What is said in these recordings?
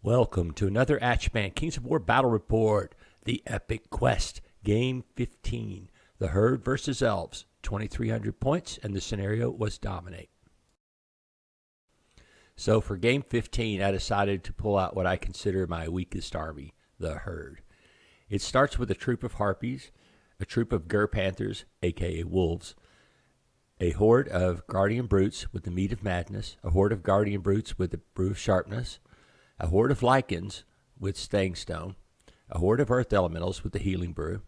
Welcome to another Atchman Kings of War Battle Report, the Epic Quest, Game 15, the Herd versus Elves, 2,300 points, and the scenario was Dominate. So for Game 15, I decided to pull out what I consider my weakest army, the Herd. It starts with a troop of Harpies, a troop of Gur Panthers, aka Wolves, a horde of Guardian Brutes with the Meat of Madness, a horde of Guardian Brutes with the Brew of Sharpness, a horde of Lycans with Staying Stone, a horde of Earth Elementals with the Healing Brew,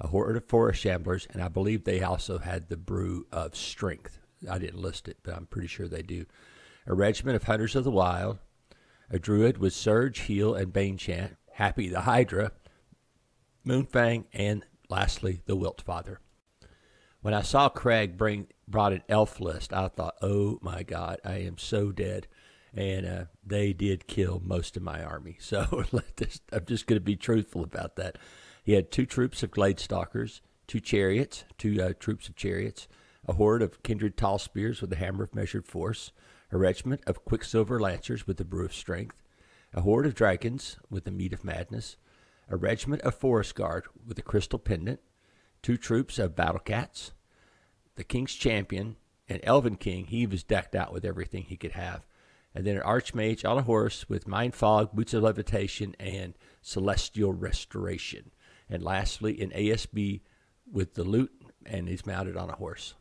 a horde of Forest Shamblers, and I believe they also had the Brew of Strength. I didn't list it, but I'm pretty sure they do. A regiment of Hunters of the Wild, a Druid with Surge, Heal, and Bane Chant, Happy the Hydra, Moonfang, and lastly, the Wilt Father. When I saw Craig brought an elf list, I thought, oh my God, I am so dead. And they did kill most of my army. So I'm just going to be truthful about that. He had 2 troops of Glade Stalkers, 2 chariots, 2 troops of chariots, a horde of Kindred Tall Spears with the Hammer of Measured Force, a regiment of Quicksilver Lancers with the Brew of Strength, a horde of Dragons with the Meat of Madness, a regiment of Forest Guard with the Crystal Pendant, 2 troops of Battle Cats, the King's Champion, an Elven King. He was decked out with everything he could have. And then an Archmage on a horse with Mind Fog, Boots of Levitation, and Celestial Restoration. And lastly, an ASB with the loot, and he's mounted on a horse.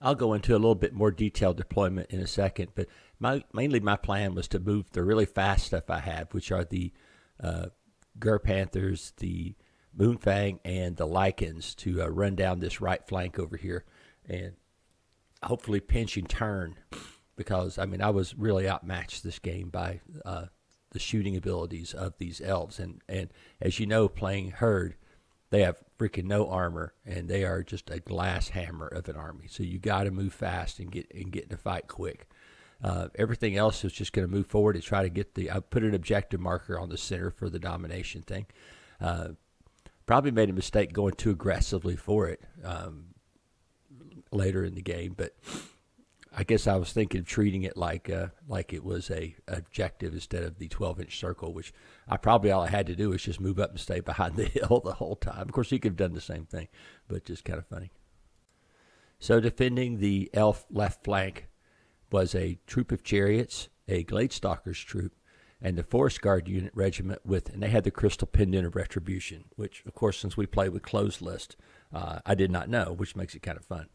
I'll go into a little bit more detailed deployment in a second, but mainly my plan was to move the really fast stuff I have, which are the Gur Panthers, the Moonfang, and the Lycans, to run down this right flank over here and hopefully pinch and turn. Because, I mean, I was really outmatched this game by the shooting abilities of these elves. And as you know, playing Herd, they have freaking no armor, and they are just a glass hammer of an army. So you got to move fast and get in a fight quick. Everything else is just going to move forward to try to get I put an objective marker on the center for the domination thing. Probably made a mistake going too aggressively for it later in the game, but I guess I was thinking of treating it like it was a objective instead of the 12-inch circle, which all I had to do was just move up and stay behind the hill the whole time. Of course, he could have done the same thing, but just kind of funny. So defending the elf left flank was a troop of chariots, a Glade Stalkers troop, and the Forest Guard unit regiment and they had the Crystal Pendant of Retribution, which, of course, since we play with closed list, I did not know, which makes it kind of fun.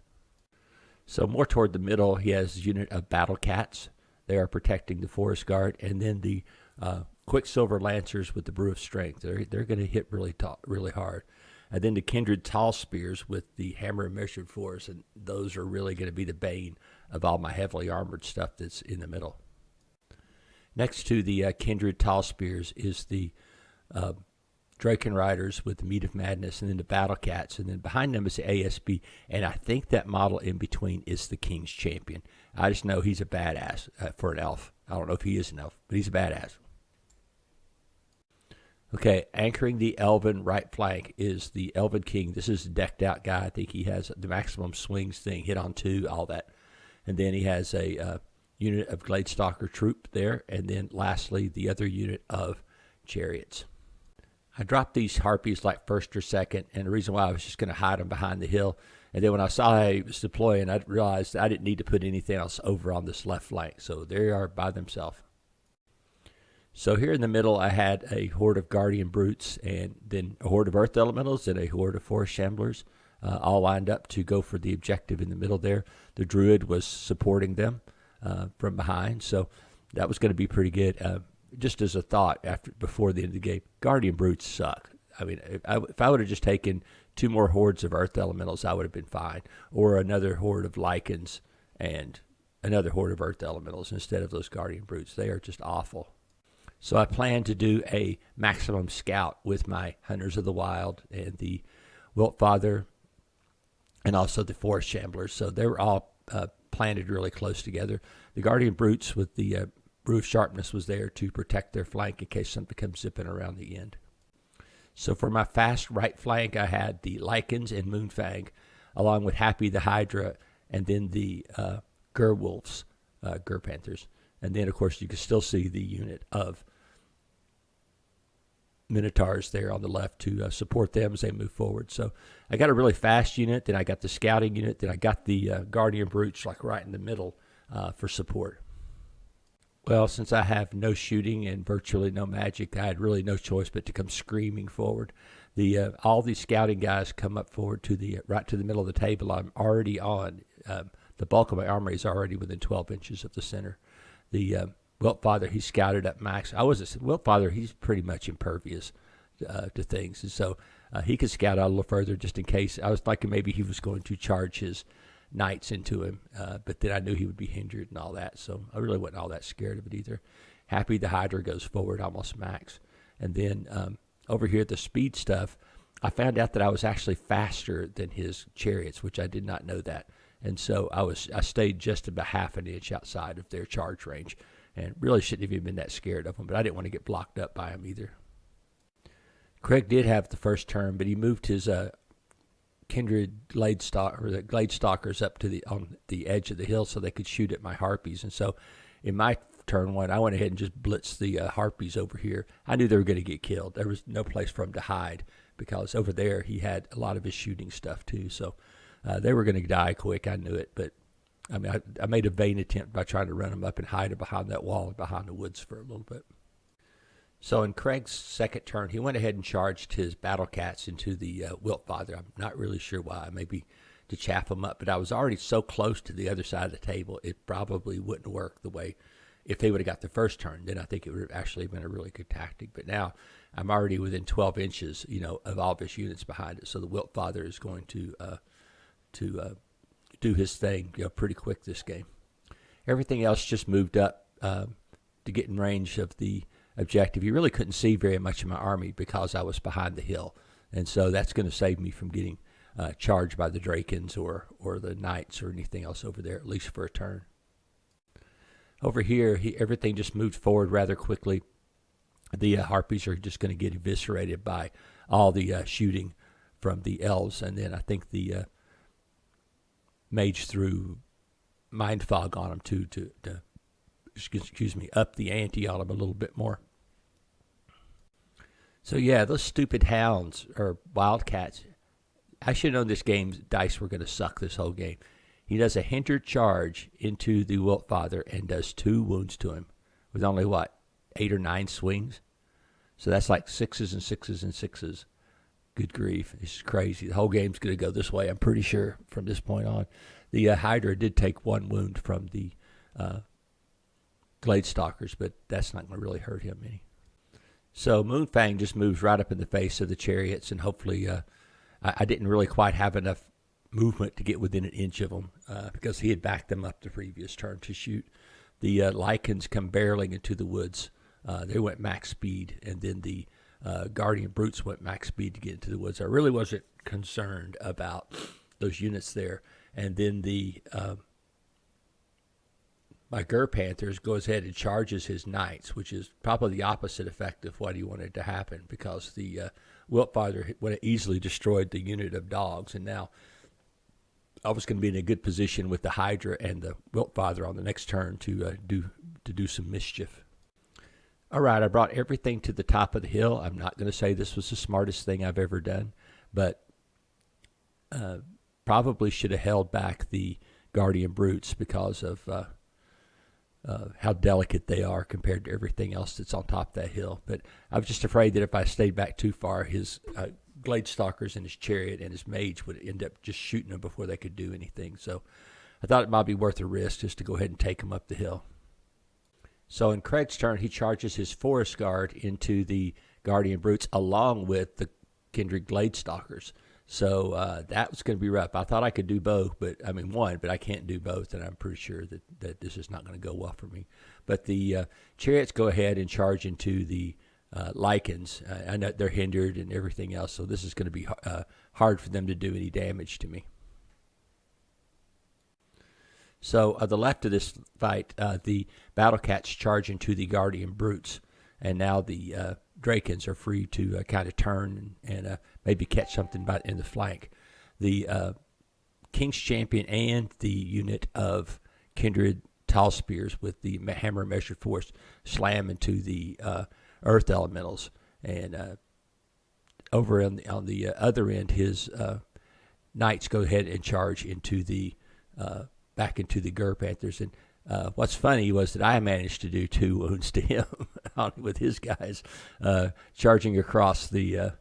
So more toward the middle, he has a unit of Battle Cats. They are protecting the Forest Guard. And then the Quicksilver Lancers with the Brew of Strength. They're going to hit really hard. And then the Kindred Tall Spears with the Hammer of Measured Force. And those are really going to be the bane of all my heavily armored stuff that's in the middle. Next to the Kindred Tall Spears is the Draken Riders with the Meat of Madness, and then the Battle Cats, and then behind them is the ASB, and I think that model in between is the King's Champion. I just know he's a badass for an elf. I don't know if he is an elf, but he's a badass. Okay, anchoring the Elven right flank is the Elven King. This is a decked out guy. I think he has the maximum swings thing, hit on 2, all that. And then he has a unit of Glade Stalker troop there, and then lastly, the other unit of chariots. I dropped these Harpies like first or second, and the reason why I was just going to hide them behind the hill. And then when I saw how he was deploying, I realized I didn't need to put anything else over on this left flank. So they are by themselves. So here in the middle, I had a horde of Guardian Brutes, and then a horde of Earth Elementals, and a horde of Forest Shamblers, all lined up to go for the objective in the middle there. The Druid was supporting them from behind, so that was going to be pretty good. Just as a thought, before the end of the game, Guardian Brutes suck. I mean, if I would have just taken 2 more hordes of Earth Elementals, I would have been fine. Or another horde of Lycans and another horde of Earth Elementals instead of those Guardian Brutes. They are just awful. So I plan to do a maximum scout with my Hunters of the Wild and the Wilt Father and also the Forest Shamblers. So they were all planted really close together. The Guardian Brutes with the Brew of Sharpness was there to protect their flank in case something comes zipping around the end. So for my fast right flank, I had the Lycans and Moonfang, along with Happy the Hydra, and then the Gur Wolves, Gur Panthers. And then, of course, you can still see the unit of Minotaurs there on the left to support them as they move forward. So I got a really fast unit, then I got the scouting unit, then I got the Guardian Brutes like right in the middle for support. Well, since I have no shooting and virtually no magic, I had really no choice but to come screaming forward. All these scouting guys come up forward to the right to the middle of the table. I'm already on. The bulk of my armory is already within 12 inches of the center. The Wiltfather, he scouted up max. Wiltfather, he's pretty much impervious to things, and so he could scout out a little further just in case. I was thinking maybe he was going to charge his knights into him, but then I knew he would be hindered and all that, so I really wasn't all that scared of it either. Happy the Hydra goes forward almost max. And then over here at the speed stuff, I found out that I was actually faster than his chariots, which I did not know that. And so I stayed just about half an inch outside of their charge range, and really shouldn't have even been that scared of them, but I didn't want to get blocked up by them either. Craig did have the first turn, but he moved his kindred the glade stalkers up to on the edge of the hill so they could shoot at my harpies. And so in my turn one, I went ahead and just blitzed the harpies over here. I knew they were going to get killed. There was no place for them to hide because over there he had a lot of his shooting stuff too. So they were going to die quick. I knew it, but I mean, I made a vain attempt by trying to run them up and hide them behind that wall and behind the woods for a little bit. So in Craig's second turn, he went ahead and charged his battle cats into the Wiltfather. I'm not really sure why, maybe to chaff them up, but I was already so close to the other side of the table, it probably wouldn't work the way. If they would have got the first turn, then I think it would have actually been a really good tactic. But now I'm already within 12 inches, of all of his units behind it. So the Wiltfather is going to do his thing, pretty quick this game. Everything else just moved up to get in range of the objective. You really couldn't see very much of my army because I was behind the hill, and so that's going to save me from getting charged by the Drakens or the Knights or anything else over there, at least for a turn. Over here, everything just moved forward rather quickly. The Harpies are just going to get eviscerated by all the shooting from the Elves, and then I think the Mage threw Mind Fog on them too to up the ante on them a little bit more. So yeah, those stupid hounds or wildcats. I should have known this game's dice were going to suck this whole game. He does a hindered charge into the Wiltfather and does 2 wounds to him with only, 8 or 9 swings? So that's like 6s and 6s and 6s. Good grief. This is crazy. The whole game's going to go this way, I'm pretty sure, from this point on. The Hydra did take 1 wound from the Glade Stalkers, but that's not going to really hurt him any. So Moonfang just moves right up in the face of the chariots, and hopefully I didn't really quite have enough movement to get within an inch of them because he had backed them up the previous turn to shoot. The Lycans come barreling into the woods. They went max speed, and then the Guardian Brutes went max speed to get into the woods. I really wasn't concerned about those units there. And then my Gur Panthers goes ahead and charges his Knights, which is probably the opposite effect of what he wanted to happen, because the Wiltfather would have easily destroyed the unit of dogs, and now I was going to be in a good position with the Hydra and the Wiltfather on the next turn to do some mischief. All right, I brought everything to the top of the hill. I'm not going to say this was the smartest thing I've ever done, but probably should have held back the Guardian Brutes because of how delicate they are compared to everything else that's on top of that hill. But I was just afraid that if I stayed back too far, his Glade Stalkers and his Chariot and his Mage would end up just shooting them before they could do anything. So I thought it might be worth a risk just to go ahead and take them up the hill. So in Craig's turn, he charges his Forest Guard into the Guardian Brutes along with the Kindred Glade Stalkers. So that was going to be rough. I thought I could do both, but I can't do both, and I'm pretty sure that this is not going to go well for me. But the Chariots go ahead and charge into the Lycans. I know they're hindered and everything else, so this is going to be hard for them to do any damage to me. So on the left of this fight, the Battle Cats charge into the Guardian Brutes, and now the Drakens are free to kind of turn and maybe catch something in the flank. The King's Champion and the unit of Kindred Tall Spears with the Hammer Measured Force slam into the Earth Elementals, And over on the other end, his knights go ahead and charge into the back into the Gur Panthers. And what's funny was that I managed to do 2 wounds to him with his guys charging across the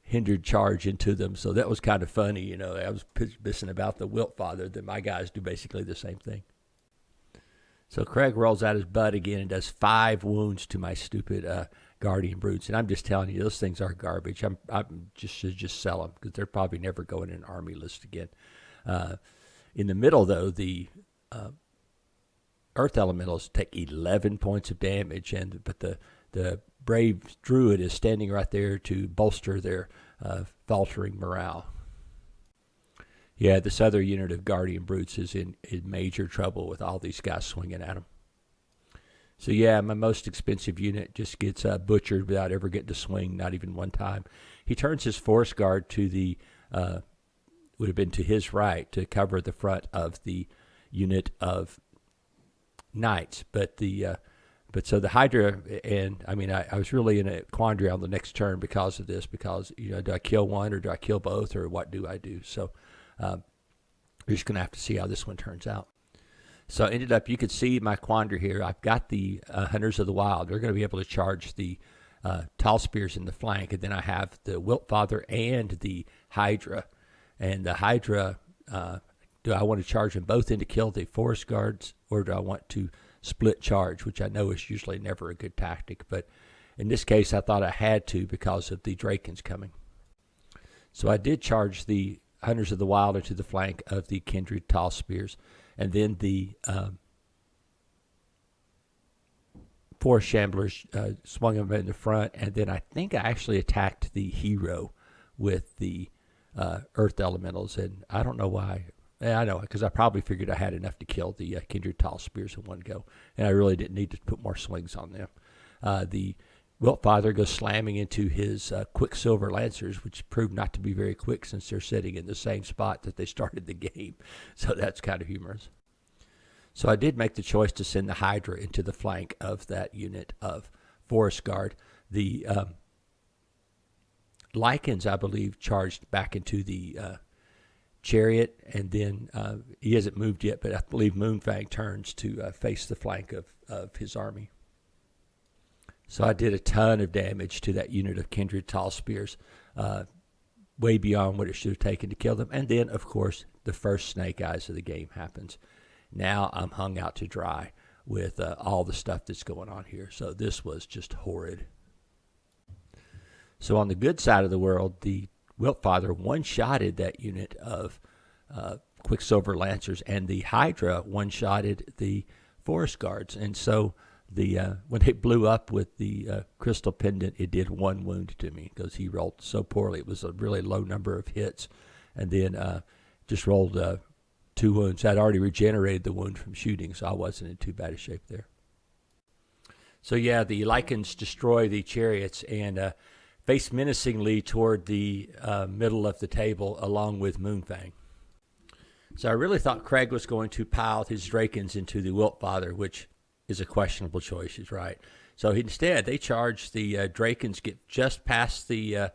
hindered charge into them. So that was kind of funny. You know, I was pissing about the Wilt Father, that my guys do basically the same thing. So Craig rolls out his butt again and does 5 wounds to my stupid Guardian Brutes. And I'm just telling you, those things are garbage. I'm should just sell them because they're probably never going in an army list again. In the middle, though, the Earth Elementals take 11 points of damage, but the brave Druid is standing right there to bolster their faltering morale. Yeah, this other unit of Guardian Brutes is in major trouble with all these guys swinging at them. So yeah, my most expensive unit just gets butchered without ever getting to swing, not even one time. He turns his Forest Guard to the, would have been to his right, to cover the front of the unit of Knights. But so the Hydra, and I mean, I was really in a quandary on the next turn because of this, because, you know, do I kill one or do I kill both, or what do I do? So we're just going to have to see how this one turns out. So ended up, you could see my quandary here. I've got the Hunters of the Wild. They're going to be able to charge the Tall Spears in the flank, and then I have the Wilt Father and the Hydra. And the Hydra, do I want to charge them both in to kill the Forest Guards, or do I want to split charge, which I know is usually never a good tactic. But in this case, I thought I had to because of the Drakens coming. So I did charge the Hunters of the Wild into the flank of the Kindred Tall Spears. And then the Forest Shamblers swung them in the front. And then I think I actually attacked the hero with the Earth Elementals. And I don't know why. I know, because I probably figured I had enough to kill the Kindred Tall Spears in one go. And I really didn't need to put more swings on them. The Wilt Father goes slamming into his Quicksilver Lancers, which proved not to be very quick since they're sitting in the same spot that they started the game. So that's kind of humorous. So I did make the choice to send the Hydra into the flank of that unit of Forest Guard. The Lycans, I believe, charged back into the Chariot, and then he hasn't moved yet, but I believe Moonfang turns to face the flank of his army. So I did a ton of damage to that unit of Kindred Tall Spears, way beyond what it should have taken to kill them. And then, of course, the first Snake Eyes of the game happens. Now I'm hung out to dry with all the stuff that's going on here. So this was just horrid. So on the good side of the world, the Wilt Father one-shotted that unit of Quicksilver Lancers, and the Hydra one-shotted the Forest Guards. And so when they blew up with the Crystal Pendant, it did 1 wound to me because he rolled so poorly. It was a really low number of hits, and then just rolled 2 wounds. I'd already regenerated the wound from shooting, so I wasn't in too bad a shape there. So yeah, the Lycans destroy the chariots and face menacingly toward the middle of the table along with Moonfang. So I really thought Craig was going to pile his Drakens into the Wilt Father, which is a questionable choice. He's right. So instead, they charge the Drakens, get just past the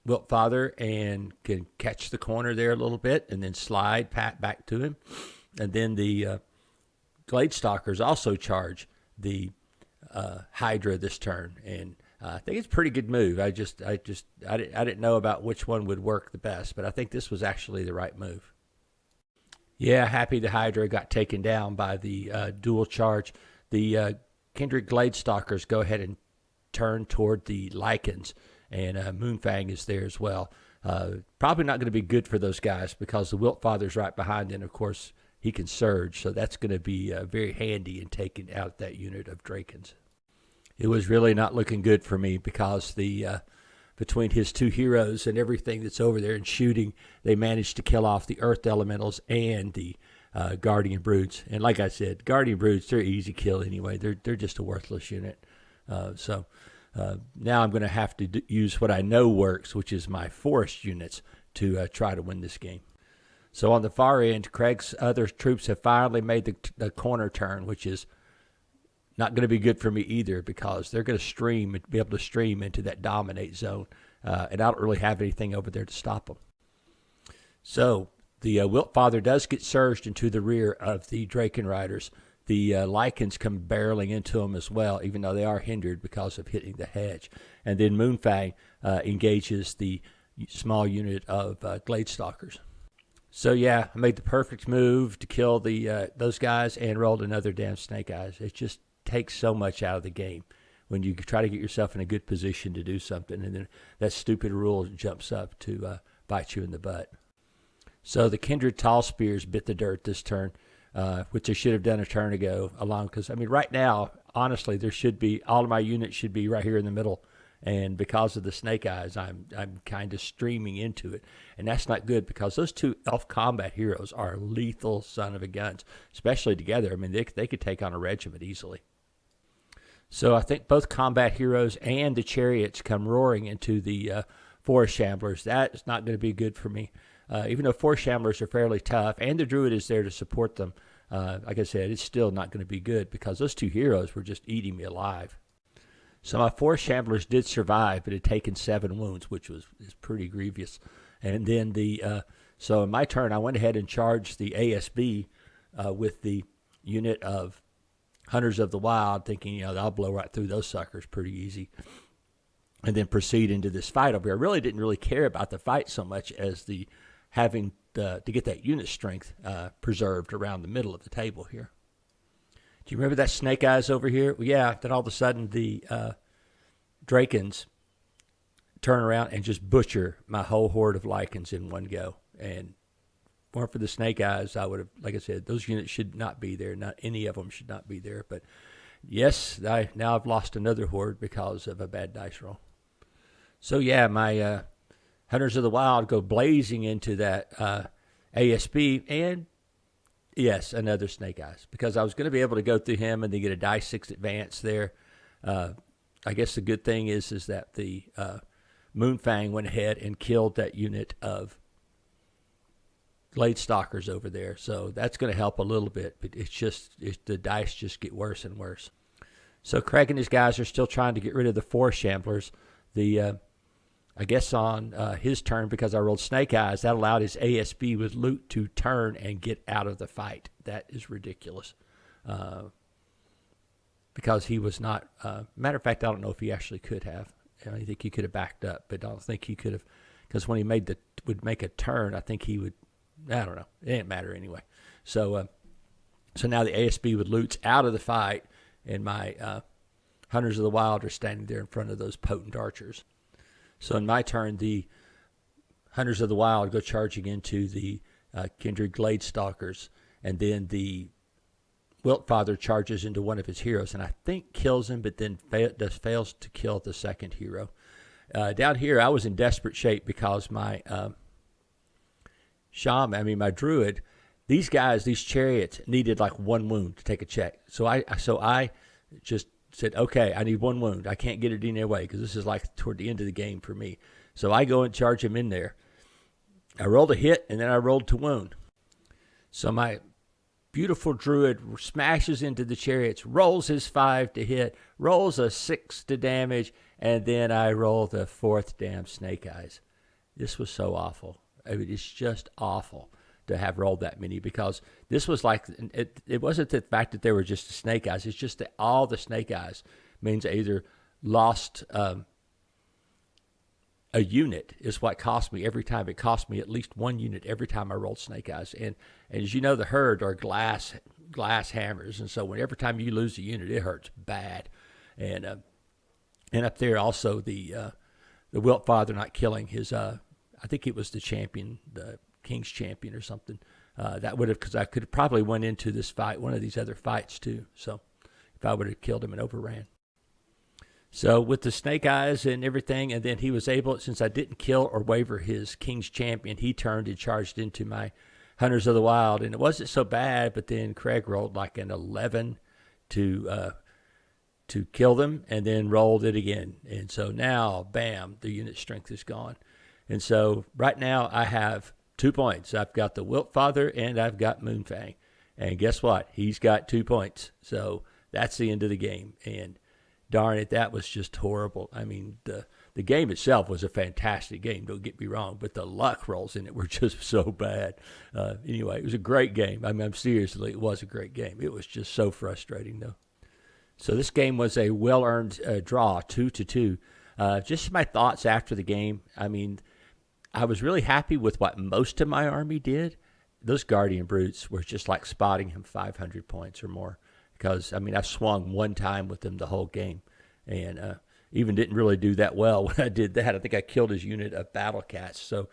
Wilt Father and can catch the corner there a little bit and then slide back to him. And then the Gladestalkers also charge the Hydra this turn, and I think it's a pretty good move. I didn't know about which one would work the best, but I think this was actually the right move. Yeah, happy the Hydra got taken down by the dual charge. The Kindred Gladestalkers go ahead and turn toward the Lycans, and Moonfang is there as well. Probably not going to be good for those guys because the Wilt Father's right behind, and of course he can surge, so that's going to be very handy in taking out that unit of Drakens. It was really not looking good for me because between his 2 heroes and everything that's over there and shooting, they managed to kill off the Earth Elementals and the Guardian Brutes. And like I said, Guardian Brutes, they're easy kill anyway. They're just a worthless unit. So now I'm going to have to use what I know works, which is my forest units, to try to win this game. So on the far end, Craig's other troops have finally made the corner turn, which is not going to be good for me either, because they're going to be able to stream into that dominate zone, and I don't really have anything over there to stop them. So the Wiltfather does get surged into the rear of the Draken Riders. The Lycans come barreling into them as well, even though they are hindered because of hitting the hedge. And then Moonfang engages the small unit of Gladestalkers. So yeah, I made the perfect move to kill those guys and rolled another damn Snake Eyes. It just takes so much out of the game when you try to get yourself in a good position to do something, and then that stupid rule jumps up to bite you in the butt. So the Kindred Tall Spears bit the dirt this turn, which they should have done a turn ago. Because right now, honestly, all of my units should be right here in the middle, and because of the Snake Eyes, I'm kind of streaming into it, and that's not good, because those two elf combat heroes are lethal son of a guns, especially together. They could take on a regiment easily. So I think both combat heroes and the chariots come roaring into the Forest Shamblers. That is not going to be good for me. Even though Forest Shamblers are fairly tough, and the Druid is there to support them, like I said, it's still not going to be good, because those two heroes were just eating me alive. So my Forest Shamblers did survive, but had taken 7 wounds, which is pretty grievous. And then so in my turn, I went ahead and charged the ASB with the unit of Hunters of the Wild, thinking, I'll blow right through those suckers pretty easy, and then proceed into this fight over here. I really didn't care about the fight so much as having to get that unit strength preserved around the middle of the table here. Do you remember that Snake Eyes over here? Well, yeah, then all of a sudden the Drakens turn around and just butcher my whole horde of Lycans in one go. And if it weren't for the Snake Eyes, I would have, like I said, those units should not be there. Not any of them should not be there. But yes, now I've lost another horde because of a bad dice roll. So yeah, my Hunters of the Wild go blazing into that ASB, and yes, another Snake Eyes, because I was going to be able to go through him and then get a die 6 advance there. I guess the good thing is that the Moonfang went ahead and killed that unit of Gladestalkers over there, so that's going to help a little bit, but the dice just get worse and worse. So Craig and his guys are still trying to get rid of the 4 Shamblers. I guess on his turn, because I rolled Snake Eyes, that allowed his ASB with loot to turn and get out of the fight. That is ridiculous. Because he was not, matter of fact, I don't know if he actually could have. I think he could have backed up, but I don't think he could have, because when he would make a turn, I think he would, I don't know. It didn't matter anyway. So now the ASB with loot's out of the fight, and my Hunters of the Wild are standing there in front of those potent archers. So in my turn, the Hunters of the Wild go charging into the Kindred Gladestalkers, and then the Wiltfather charges into one of his heroes, and I think kills him, but then fails to kill the second hero. Down here, I was in desperate shape because my my Druid, these chariots needed like 1 wound to take a check. So I just said, okay, I need 1 wound. I can't get it any way because this is like toward the end of the game for me. So I go and charge him in there. I rolled a hit, and then I rolled to wound. So my beautiful Druid smashes into the chariots, rolls his 5 to hit, rolls a 6 to damage, and then I roll the 4th damn Snake Eyes. This was so awful. It's just awful to have rolled that many, because this was like, it wasn't the fact that they were just the Snake Eyes. It's just that all the Snake Eyes means I either lost a unit is what cost me every time. It cost me at least 1 unit every time I rolled Snake Eyes. And as you know, the herd are glass hammers, and so every time you lose a unit, it hurts bad. And up there also the Wiltfather not killing his I think it was the champion, the King's champion or something. That would have, because I could have probably went into this fight, one of these other fights too. So if I would have killed him and overran. So with the Snake Eyes and everything, and then he was able, since I didn't kill or waver his King's champion, he turned and charged into my Hunters of the Wild, and it wasn't so bad. But then Craig rolled like an 11 to kill them, and then rolled it again, and so now, bam, the unit strength is gone. And so right now I have 2 points. I've got the Wiltfather and I've got Moonfang, and guess what? He's got 2 points. So that's the end of the game. And darn it, that was just horrible. I mean, the game itself was a fantastic game, don't get me wrong, but the luck rolls in it were just so bad. Anyway, it was a great game. I mean, seriously, it was a great game. It was just so frustrating, though. So this game was a well-earned draw, 2-2. Just my thoughts after the game. I mean, I was really happy with what most of my army did. Those Guardian Brutes were just like spotting him 500 points or more. Because, I mean, I swung one time with them the whole game. And even didn't really do that well when I did that. I think I killed his unit of battle cats. So,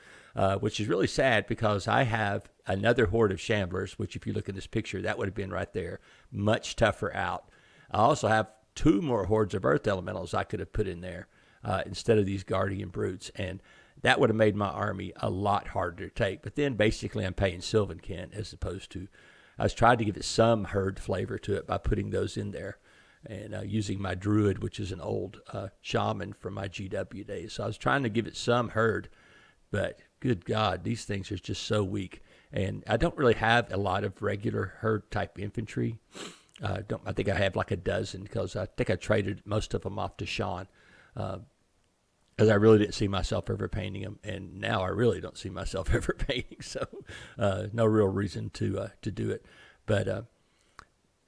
which is really sad because I have another horde of shamblers, which if you look at this picture, that would have been right there. Much tougher out. I also have 2 more hordes of earth elementals I could have put in there instead of these Guardian Brutes. And that would have made my army a lot harder to take. But then basically I'm paying Sylvankin as opposed to, I was trying to give it some herd flavor to it by putting those in there and using my druid, which is an old shaman from my GW days. So I was trying to give it some herd, but good God, these things are just so weak. And I don't really have a lot of regular herd type infantry. I think I have like a dozen because I think I traded most of them off to Sean because I really didn't see myself ever painting them, and now I really don't see myself ever painting. So no real reason to do it. But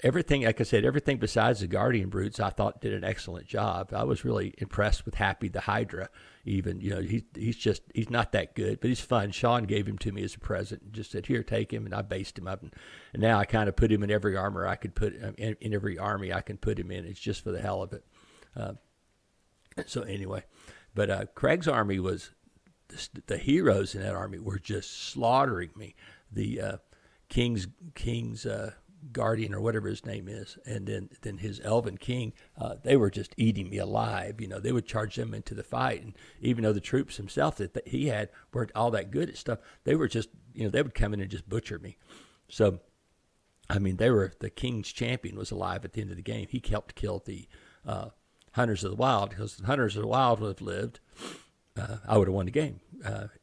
everything, like I said, everything besides the Guardian Brutes, I thought did an excellent job. I was really impressed with Happy the Hydra. Even he's not that good, but he's fun. Sean gave him to me as a present and just said, "Here, take him," and I based him up. And now I kind of put him in every armor I could put in every army I can put him in. It's just for the hell of it. So anyway, but Craig's army was the heroes in that army were just slaughtering me. The King's Guardian or whatever his name is, and then his Elven King, they were just eating me alive. They would charge them into the fight, and even though the troops himself that he had weren't all that good at stuff, they were just, they would come in and just butcher me. So, I mean, the King's champion was alive at the end of the game. He helped kill the Hunters of the Wild, because the Hunters of the Wild would have lived. I would have won the game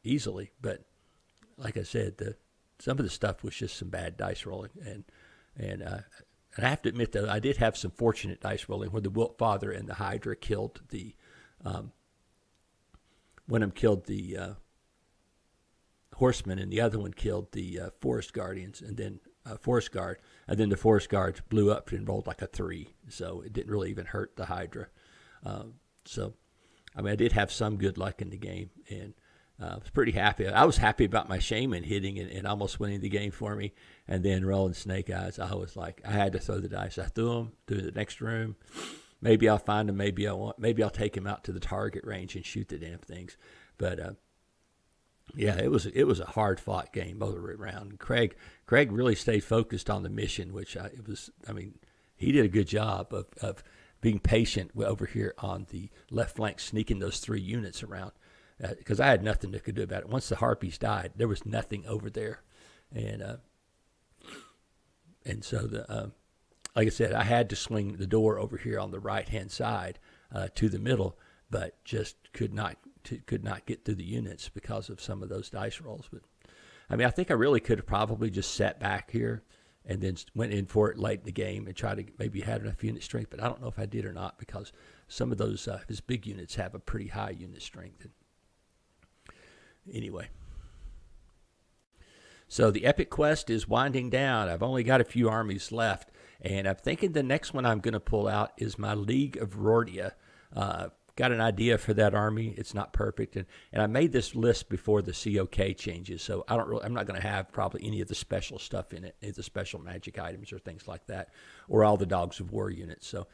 easily, but like I said, some of the stuff was just some bad dice rolling, and I have to admit, though, I did have some fortunate dice rolling where the Wilt Father and the Hydra killed the one of them killed the Horsemen, and the other one killed the Forest Guardians, and then Forest Guard, and then the Forest Guards blew up and rolled like a 3, so it didn't really even hurt the Hydra. So, I mean, I did have some good luck in the game, and I was pretty happy. I was happy about my Shaman hitting and almost winning the game for me. And then rolling Snake Eyes, I was like, I had to throw the dice. I threw them to the next room. Maybe I'll find him. Maybe I won't. Maybe I'll take him out to the target range and shoot the damn things. But yeah, it was a hard fought game all around. Craig really stayed focused on the mission, which he did a good job of being patient over here on the left flank, sneaking those 3 units around. Because I had nothing that could do about it. Once the Harpies died, there was nothing over there, and so like I said, I had to swing the door over here on the right hand side to the middle, but just could not get through the units because of some of those dice rolls. But I mean, I think I really could have probably just sat back here and then went in for it late in the game and tried to maybe had enough unit strength. But I don't know if I did or not because some of those his big units have a pretty high unit strength. Anyway, so the Epic Quest is winding down. I've only got a few armies left, and I'm thinking the next one I'm going to pull out is my League of Rordia. Got an idea for that army. It's not perfect, and I made this list before the COK changes, so I'm not going to have probably any of the special stuff in it, any of the special magic items or things like that, or all the Dogs of War units. So.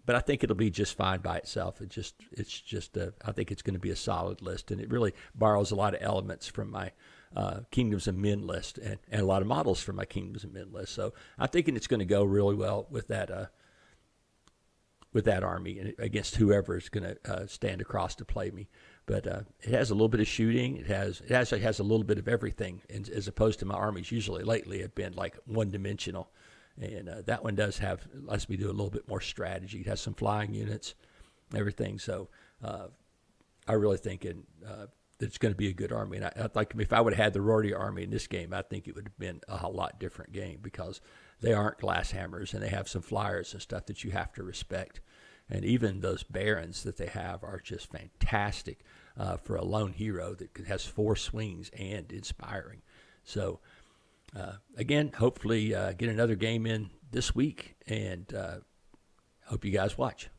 But I think it'll be just fine by itself. I think it's going to be a solid list, and it really borrows a lot of elements from my Kingdoms of Men list and a lot of models from my Kingdoms of Men list. So I'm thinking it's going to go really well with that army and against whoever is going to stand across to play me. But it has a little bit of shooting. It actually has a little bit of everything, as opposed to my armies usually lately have been like one-dimensional. And that one lets me do a little bit more strategy. It has some flying units, everything. So I really think that it's going to be a good army. And I like if I would have had the Rordia army in this game, I think it would have been a lot different game because they aren't glass hammers, and they have some flyers and stuff that you have to respect. And even those barons that they have are just fantastic for a lone hero that has 4 swings and inspiring. So, again, hopefully get another game in this week, and hope you guys watch.